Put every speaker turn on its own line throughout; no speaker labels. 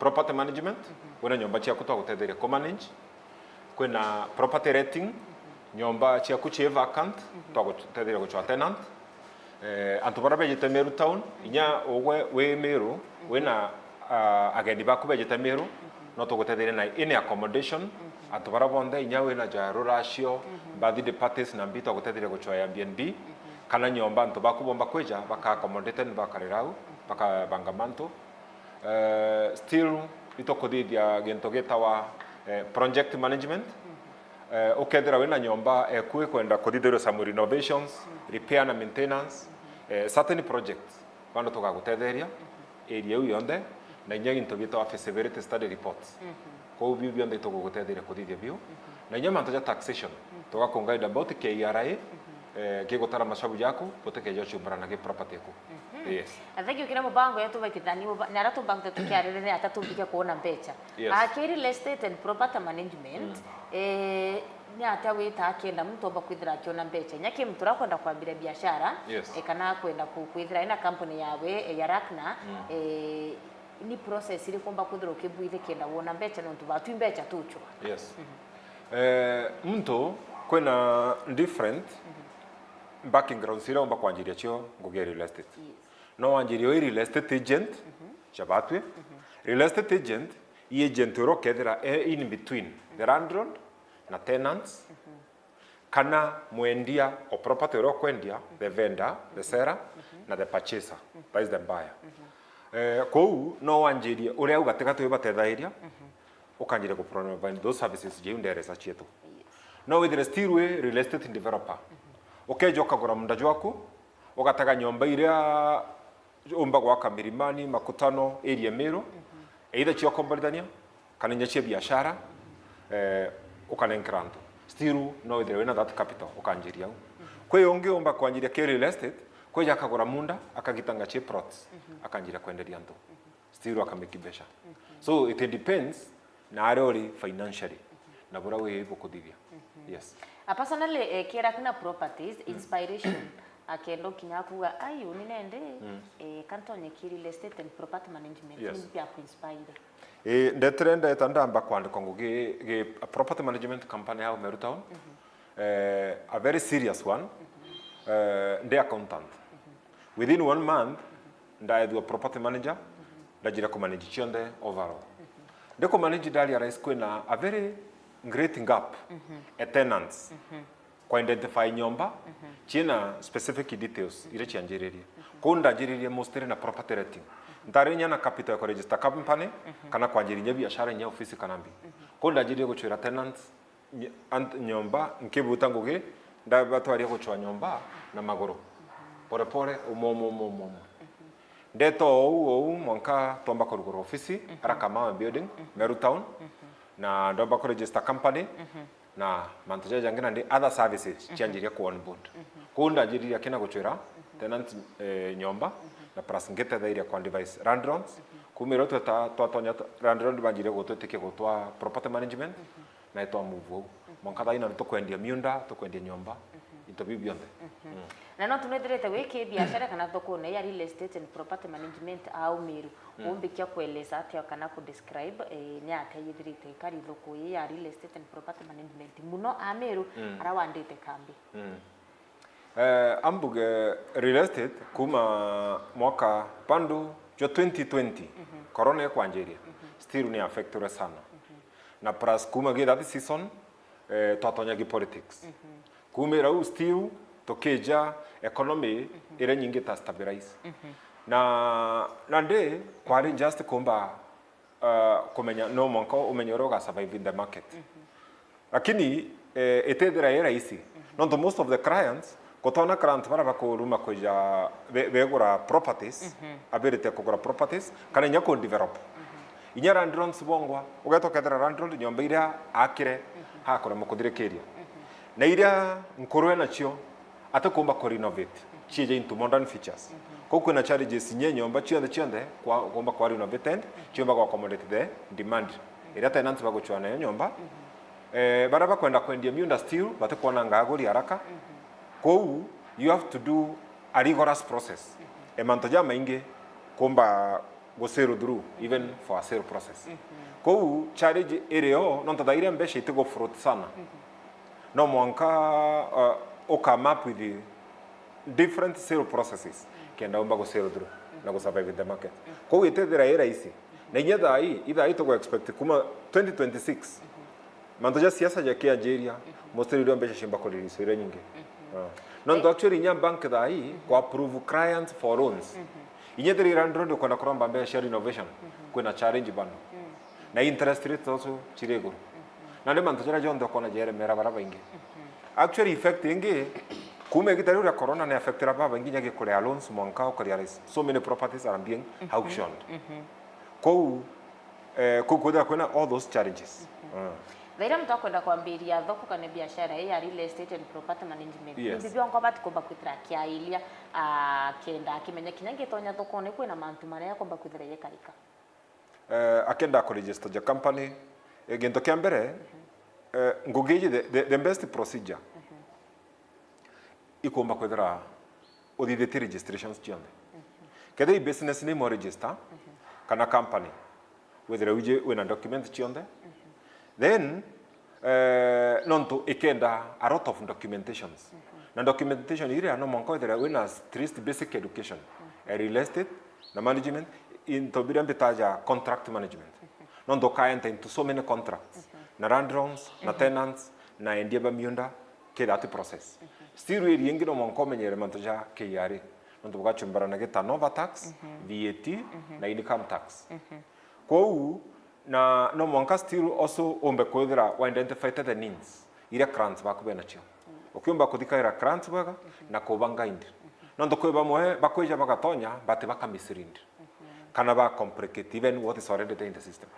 property management kwina nyomba ciaku twagutetheria ku manage kwina property rating nyomba ciaku cie vacant twagutetheria guchwa tenant antu bara bejete Meru town inya ogwe we Meru wina agendi baku bejete Meru no tugutetheria na in accommodation antu bara bonde inya wina ja ruracio birthday parties na mbito gutetheria guchwa ya Airbnb kana nyomba antu baku bomba kweja baka accommodate bakarerau baka bangamanto still itokodithia gento getawa project management ukethira wina nyomba kwe kwenda kuthithirwo some renovations repair na maintenance certain projects bando tugagutetheria area u yonde na inya ginto getawa feasibility study reports ko biu bionde tugugutetheria kuthithia biu na inya manto ja taxation tugakongaida about KRA gigutara macabu yaku butekeja chumbara ge property yaku yes
athegi ukira mubango ya tubaitithanie nara tubango tukiarire atatumbike kuona mbeca akiri real estate and property management ni ata wita akienda mtu omba kwithira akiona mbeca nyaki mtu rakwenda kwambira biashara kana kwenda kwithira ina company yawe ya Rakna ni process ile kwamba kwithira ukibuithe kienda wona mbeca no tubatu mbeca tucho
yes mtu kwena different background sira omba kwanjiria cio ngugia real estate no wanjirio real estate agent chabatwe real estate agent i agent ro kethira in between the landlord na tenants kana mwendia o property ro kwendia the vendor the seller na the purchaser that is the buyer kou no wanjiria uria ugategatu ibatethairia ukanjire ku provide those services je nderesa chietu no with the still way real estate developer ukeja ukagura munda waku ugatega nyomba iria umba gwaka mirimani makutano area Meru either cio kombolithania kana nyachia biashara ukanenkranto still no with the that capital ukanjiria kwe onge umba kwanjiria ke real estate kweja akagura munda akagitanga che plots akanjira kwenderia nto still akameki besha so it depends na arori financially na bora we ibo kuthithia yes
personally Kirakana properties inspiration akendo kinyakuga ayu ninende kantonye kiri real estate and property management ni bia ku inspire
ndetrenda etandamba kwandika ngugi property management company ya Meru town a very serious one the accountant within 1 month ndaethwa property manager ndajira ku manage chionde overall ndiko manage dali rais kwena a very great gap tenants kwa identify nyomba china specific details ile chianjiriria kunda njiriria mostly na property rating ndarinya na capital ya register company kana kwa njiriria biashara nya office kanambi kunda njiriria guchira tenants nyomba nkibuta ngugi ndabatwaria guchwa nyomba na magoro pore pore umomo ndeto ou mwanka tomba kurugura office arakama building Meru town na ndomba ku register company na mantaja jangina ndi other services chianjiria ku on board kunda njiriria kina guchira tenant nyomba na plus ngete thairia kwa device landlords kumiro twatonya landlord banjiria gutwetike gutwa property management na etwa move monka thaina tukwendia miunda tukwendia nyomba into bibionde
na no tunethirete wiki biashara kana thoko ya real estate and property management au Meru umbikia kueleza atia kana ku describe nyate yithirite kari thoko ya real estate and property management muno a Meru arawandite kambi
ambuge real estate kuma mwaka pandu jo 2020 corona kwanjiria still ni affect sana na plus kuma ge that season twatonya gi politics kumira u still tokeja economy ire nyingi ta stabilize na nde kwari just kumba kumenya no monko umenyoro ga survive in the market lakini etedera era isi not most of the clients kotona client bara bakuruma kuja begura properties ability kugura properties kana nyako develop inya landlords bongwa ugatokethera landlord nyomba ira akire hakora mukuthirekeria na ira nkorwe nacio atakomba ko renovate chije into modern features koko na challenges nye nyomba chionde kwa komba kwa renovate chomba kwa accommodate the demand ira tenants bagochwa na nyomba baraba kwenda kwendia miunda still batakuona ngaguri haraka kou you have to do a rigorous process emantoja maingi komba go sail through even for a sale process. Kou challenge ireo non tadaire mbesha itigo fruit sana. No mwanka oka map with the different sale processes kenda umba go sail through na go survive the market. Kou itedera era isi. Na inyada hii ida ito go expect kuma 2026 mantoja siasa ya Nigeria mostly ndio mbesha shimba kolili sire nyingi. Non actually nya bank da hii go approve clients for loans. Inyada irandro ndio kwenda kuramba mbesha share innovation kuna challenge bano. Na interest rate also chirego. Na ndio mantoja jondo kona jere mera baraba ingi. Actually effect ingi kume gitari ya corona na affect raba bangi nyage kule loans mwanka o kali so many properties are being auctioned. Kukuda kuna all those challenges.
Vaira mtu akwenda kwambiria thoko kana biashara ya real estate and property management. Bibi wangu abati komba kwithira kia ilia kenda akimenya kinyange tonya thoko ne kwina mantu maria komba kwithira ye karika.
Akenda ko register the company gento kia mbere ngugiji the best procedure. Ikomba kwithira odidete registrations chionde. Kede business name or register kana company whether we na document chionde. Then nonto ikenda a lot of documentations. Na documentation ile no monko there we na strict basic education. Real estate na management into bitaja contract management. Nonto ka enter into so many contracts. Na landlords, na tenants, na endiaba miunda ke that process. Still we yengi no monko menyere mantoja KRA. Nonto buka chumbara na geta nova tax, VAT na income tax. Kou na no monka still also ombe kwethira wa identify the needs ira grants bakubena chio okiumba kuthika ira grants baga na kubanga indi no ndoko bamwe bakweja bagatonya bate bakamisirind kana ba complicate even what is already in the system.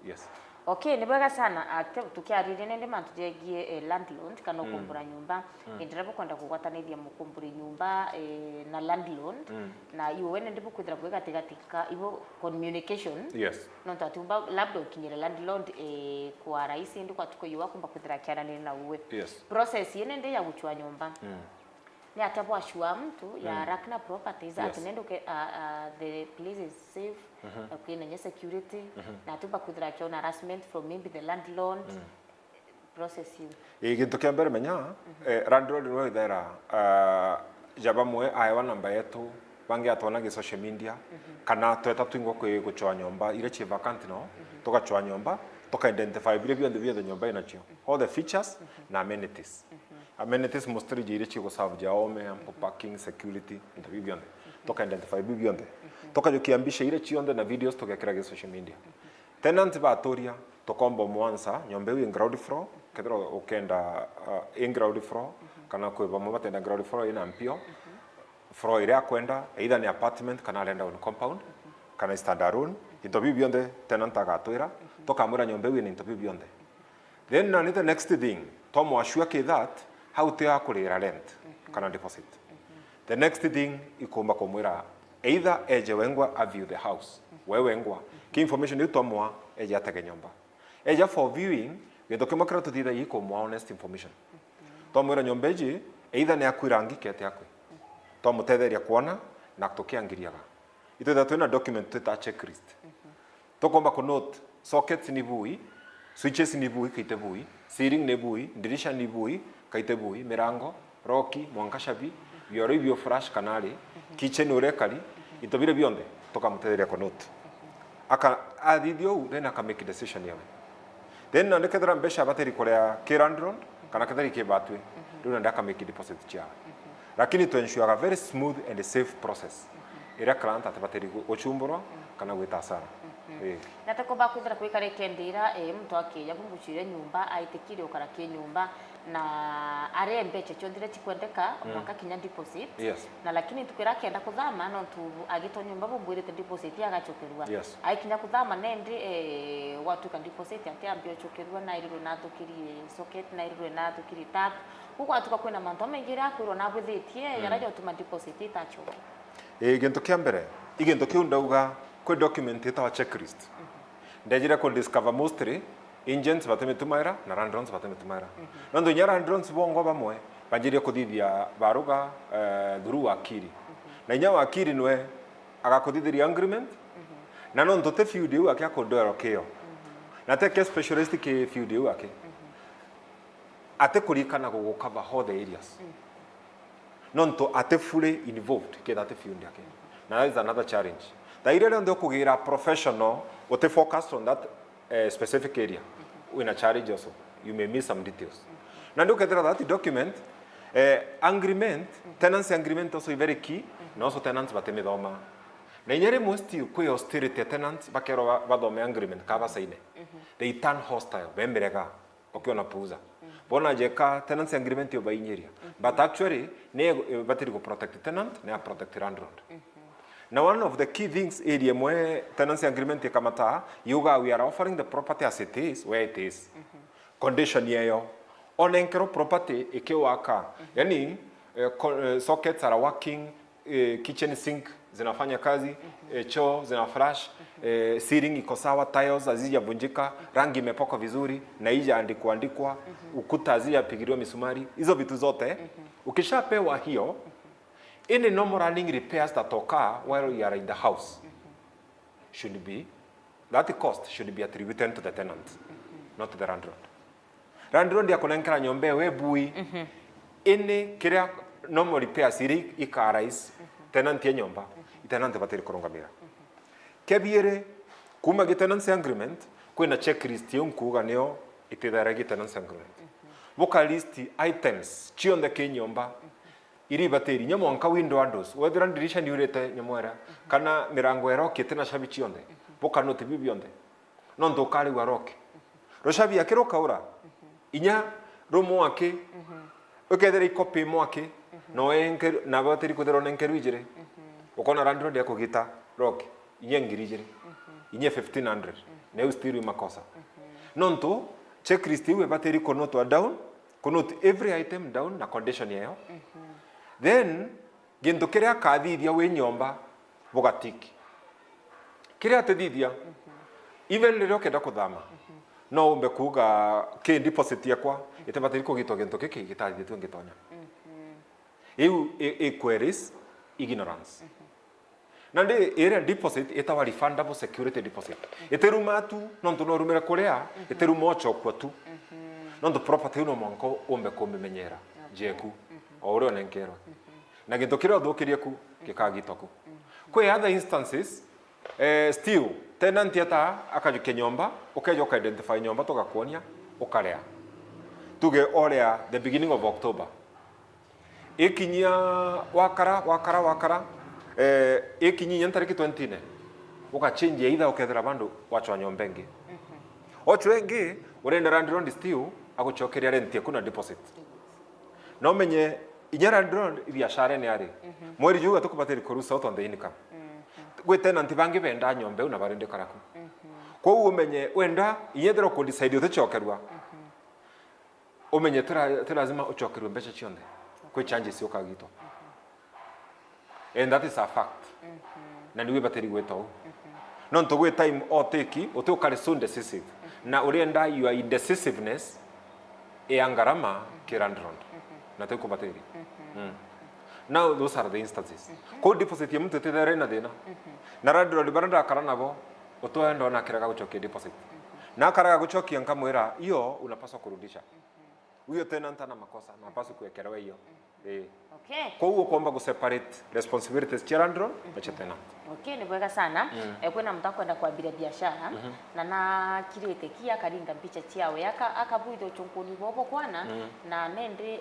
Yes.
Okay, ni bega sana tukiarire nende mantu jegie landlord kana kumbura nyumba ndirapo kwenda kugwatanithia mukumburi nyumba na landlord na iwe nende bukwithira bwega tigatika ibo communication.
Yes.
No tatumba labda ukinyira landlord kwa rais ndi kwa tuko yuwa kumba kwithira kiana na uwe.
Yes.
Process yene ya guchwa nyumba ni atabu ashua mtu ya Rakna Properties atinendo the place is safe. Okay, na security na tuba kudra kiona harassment from maybe the landlord process you.
Gintu kia mbere menya landlord no ithera jaba mwe aiwa namba yetu bangi atwana ge social media kana tweta twingo kwe guchwa nyomba ile chi vacant no tukachwa nyomba toka identify bile byo nyomba inacho all the features na amenities. Amenities mostly jire chi go serve jaome ampo parking security ndio bibionde toka identify bibionde toka jokiambisha ile chionde na videos toka kira social media. Tenant batoria tokombo mwansa nyombe wi ground floor kedro okenda in ground floor kana ko bamo batenda ground floor ina mpio floor ile akwenda either ni apartment kana lenda on compound kana standard room into bibionde tenant agatoira toka mura nyombe wi into bibionde. Then na the next thing tomo ashua ke that how to akulira rent kana deposit. The next thing ikomba komwira either eje wengwa a view the house wengwa ki information itomwa eje atake nyomba eje for viewing gendo kemakra to dida yiko mo honest information tomwira nyombeji either ne akwirangi kete akwe tomutederia kuona na kutokiangiriaga ito that na document ta checklist tokomba ko note sockets ni bui switches ni bui kaite bui ceiling ni bui dirisha ni bui kaite bui mirango roki mwankashabi yoribio flash kanali kitchen urekali itobire bionde toka mutederia ko note aka adidio then aka make decision yawe then na ndekadra mbesha bateri korea kirandron kana kadari ke batwe ndio ndaka make deposit cha lakini to ensure a very smooth and safe process ira client atabateri ochumboro kana gwita sana
natakomba kwithira kwikare kendira mtu akija bunguchire nyumba aitikire ukara ke nyumba na are mbeche chondire chikwendeka mwaka kinya deposit.
Yes.
Na lakini tukira kenda kuthama no tu agito nyumba bubwirite deposit agachokerwa.
Yes.
Aikinya kuthama nende watu kan deposit ati ambio chokerwa na iriro na tukiri socket na iriro na tukiri tap huko atuka kwena manto mengira kwiro na bwithitie yarajo tuma deposit itachoke.
Gento kia mbere igento kiu ndauga ko document ita wa checklist ndejira ko discover mostly engines batemetumaira na landlords batemetumaira nando nyara landlords bongo bamwe banjire kuthithia baruga through akiri na nya akiri nwe agakuthithiria agreement na no ntote field yu ake akondoro kio na take specialist ke field yu ake ate kurikana go cover all the areas no nto ate fully involved ke that field yake na that is another challenge the area ndo kugira professional ote focused on that specific area in a challenge also you may miss some details na ndo kedra that document agreement tenancy agreement also very key no also tenants bateme doma na inyere most kwe austerity tenants bakero badome agreement kaba saine they turn hostile bemberega okiona puza bona jeka tenancy agreement yo bainyeria but actually ne batiri go protect tenant ne protect landlord now one of the key things area mwe tenancy agreement kamata yuga we are offering the property as it is where it is condition yeyo onenkero property ikiwaka yani sockets are working kitchen sink zinafanya kazi choo zina flash ceiling iko sawa tiles hazijavunjika rangi imepakwa vizuri na hija andikwa ukuta hazijapigiliwa misumari hizo vitu zote ukishapewa hiyo any normal running repairs that occur while you are in the house should be that cost should be attributed to the tenant not to the landlord. Landlord yakonenkera nyombe we bui any kiria normal repairs iri ikarais tenant ye nyomba tenant batiri korongamira kebiere kuma tenancy agreement kwina checklist yonkuga neo ititharagi tenancy agreement voka list items chionde ke nyomba iri batiri nyamonka window windows wethera dirisha ni urete nyamwera kana mirango eroke tena shabi chionde voka note bibionde nondo kali waroke roshabi akero kaura inya romo ake okethera ikopi mwake no enker na batiri kuthero nenkeru ijire ukona landlord yako gita roke inye ngirijire inye 1500 na ustiri makosa nonto checklist we batiri konoto down konoto every item down na condition yayo then ginto kiria kathithia we nyomba bogatiki kiria tethithia even lero kenda kuthama no umbe kuga ke deposit yakwa itabatiri kugitwa ginto kiki gitathithio ngitonya queries ignorance nande area deposit itawa refundable security deposit iteruma tu nonto no rumira kuria iteruma ochokwa tu nonto property no monko umbe kumemenyera jeku oro nenkero na ginto kiro thukirie ku gikagitoku kwe other instances still tenant yata akajuke nyomba ukejo ka identify nyomba tugakuonia ukarea tuge orea the beginning of October ikinyia wakara ikinyia ntariki 20 uka change either ukethera bandu wachwa nyombengi ochwengi urenda landlord still aguchokeria rent yakuna deposit no menye inyara landlord biashara ni ari mweri juga tukubatiri kurusa out on the income gwe tenant bangi benda nyombe una barende karaku kwa umenye wenda iyethero ku decide utechokerwa umenye lazima uchokerwe mbecha chionde kwe changes yokagito and that is a fact na niwe bateri gweto non to gwe time oteki utokale so decisive na urenda your indecisiveness angarama kirandron na teko bateri now those are the instances ko deposit yamuntu tethere na dena na landlord baranda karana bo utoenda na kiraga guchokia deposit na karaga guchokia nkamwera hiyo unapaswa kurudisha huyo tenant ana makosa na paswa kuwekelewa hiyo
okay
kwa hiyo kuomba separate responsibilities cha landlord na cha tenant
okay ni bwega sana kwena mtakwenda kuambia biashara na kirete kia karinga mpicha chiawe akabuido chunkuni bobo kwana na nende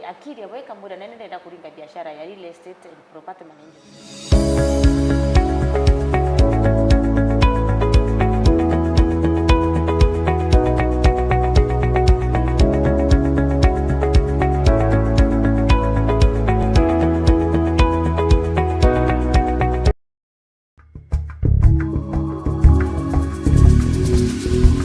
akiri weka muda nende kuringa biashara ya real estate and property management.